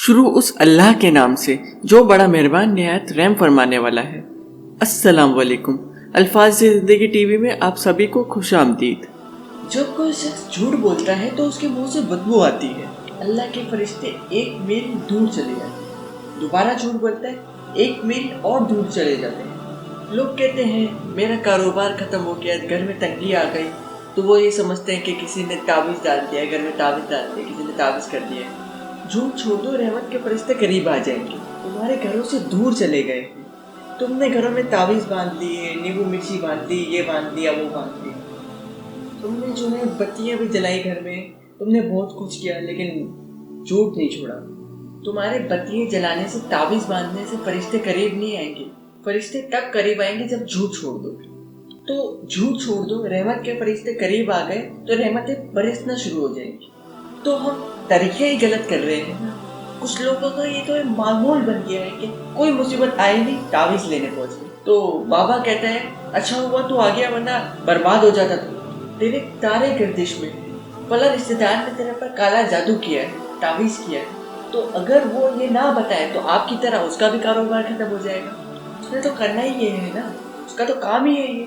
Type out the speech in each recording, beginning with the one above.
شروع اس اللہ کے نام سے جو بڑا مہربان نہایت رحم فرمانے والا ہے۔ السلام علیکم۔ الفاظ زندگی ٹی وی میں آپ سبھی کو خوش آمدید۔ جب کوئی شخص جھوٹ بولتا ہے تو اس کے منہ سے بدبو آتی ہے۔ اللہ کے فرشتے 1 میل دور چلے جاتے ہیں۔ دوبارہ جھوٹ بولتا ہے 1 میل اور دور چلے جاتے ہیں۔ لوگ کہتے ہیں میرا کاروبار ختم ہو گیا، گھر میں تنگی آ گئی، تو وہ یہ سمجھتے ہیں کہ کسی نے تعویذ ڈال دیا ہے، گھر میں تعویذ ڈال دیا، کسی نے تعویذ کر دیا ہے۔ جھوٹ چھوڑ دو، رحمت کے فرشتے قریب آ جائیں گے۔ تمہارے گھروں سے دور چلے گئے ہیں، تم نے گھروں میں تعویذ باندھ لی ہے، نیبو مرچی باندھ لی، یہ باندھ دیا، وہ باندھ دیا، تم نے جو ہے بتیاں بھی جلائی گھر میں، تم نے بہت کچھ کیا، لیکن جھوٹ نہیں چھوڑا۔ تمہارے بتیاں جلانے سے، تعویذ باندھنے سے فرشتے قریب نہیں آئیں گے۔ فرشتے تب قریب آئیں گے جب جھوٹ چھوڑ دو۔ تو جھوٹ چھوڑ دو، رحمت کے فرشتے قریب آ گئے تو رحمتیں برسنا شروع ہو جائیں گی۔ تو ہم طریقہ ہی غلط کر رہے ہیں نا۔ کچھ لوگوں کا یہ تو معمول بن گیا ہے کہ کوئی مصیبت آئی نہیں، تعویذ لینے پہنچ گئے۔ تو بابا کہتا ہے اچھا ہوا تو آ گیا، ورنہ برباد ہو جاتا تو۔ تیرے تارے گردش میں فلاں رشتے دار نے تیرے پر کالا جادو کیا ہے، تعویذ کیا ہے، تو اگر وہ یہ نہ بتائے تو آپ کی طرح اس کا بھی کاروبار ختم ہو جائے گا۔ اس نے تو کرنا ہی یہ ہے نا، اس کا تو کام ہی ہے یہ۔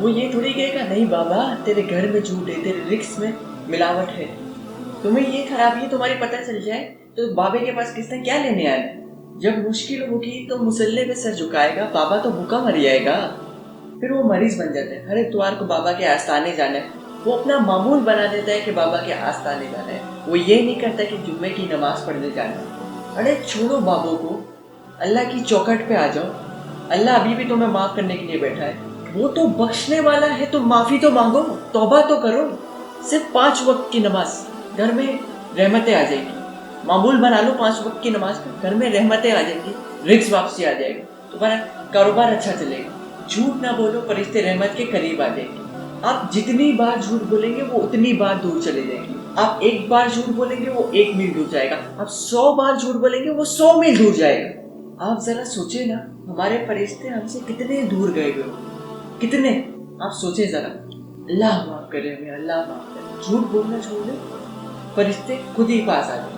وہ یہ تھوڑی کہے گا نہیں بابا تیرے گھر میں جھوٹ ہے، تیرے رزق میں ملاوٹ ہے، تمہیں یہ خرابی ہے تمہاری پتہ چل جائے تو بابے کے پاس کس نے کیا لینے آیا ہے۔ جب مشکل ہوگی تو مصلے پہ سر جھکائے گا، بابا تو بھوکا مر جائے گا۔ پھر وہ مریض بن جاتا ہے، ہر اتوار کو بابا کے آستانے جانا ہے، وہ اپنا معمول بنا دیتا ہے کہ بابا کے آستانے جانا ہے۔ وہ یہ نہیں کرتا کہ جمعے کی نماز پڑھنے جانا ہے۔ ارے چھوڑو بابوں کو، اللہ کی چوکھٹ پہ آ جاؤ۔ اللہ ابھی بھی تمہیں معاف کرنے کے لیے بیٹھا ہے، وہ تو بخشنے والا ہے، تم معافی تو مانگو، توبہ تو کرو۔ صرف 5 وقت کی نماز، گھر میں رحمتیں آ جائیں گی۔ معمول بنا لو 5 وقت کی نماز کا، گھر میں رحمتیں آ جائیں گی، رزق واپسی آ جائے گا، تمہارا کاروبار اچھا چلے گا۔ جھوٹ نہ بولو، فرشتے رحمت کے قریب آ جائیں گے۔ آپ جتنی بار جھوٹ بولیں گے وہ اتنی بار دور چلے جائیں گے۔ آپ 1 بار جھوٹ بولیں گے وہ 1 میل دور جائے گا، آپ 100 بار جھوٹ بولیں گے وہ 100 میل دور جائے گا۔ آپ ذرا سوچیں نا، ہمارے فرشتے ہم سے کتنے دور گئے ہوئے، کتنے، آپ سوچیں ذرا۔ اللہ معاف کرے ہمیں، اللہ معاف کرے۔ جھوٹ بولنا چھوڑ دیں، فرشتے خود ہی پاس آ جائیں۔